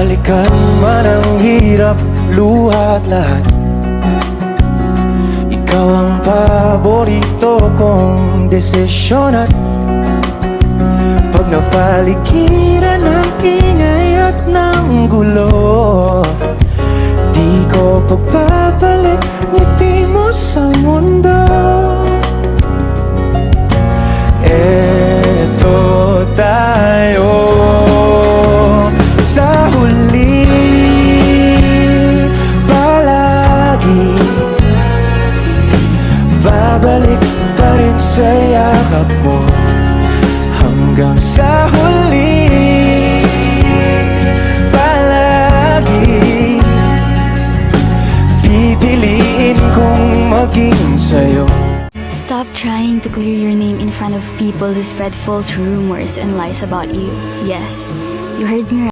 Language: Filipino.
balikan man ang hirap, luha at lahat, ikaw ang paborito kong desisyon. At pag napaligiran ng ingay at ng gulo, di ko pagbabalik ngiti mo sa mundo. Eto tayo sa huli, palagi babalik pa rin sa yakap mo. Hanggang sa huli, palagi pipiliin kong maging sa'yo. Stop trying to clear your name in front of people who spread false rumors and lies about you. Yes, you heard me right.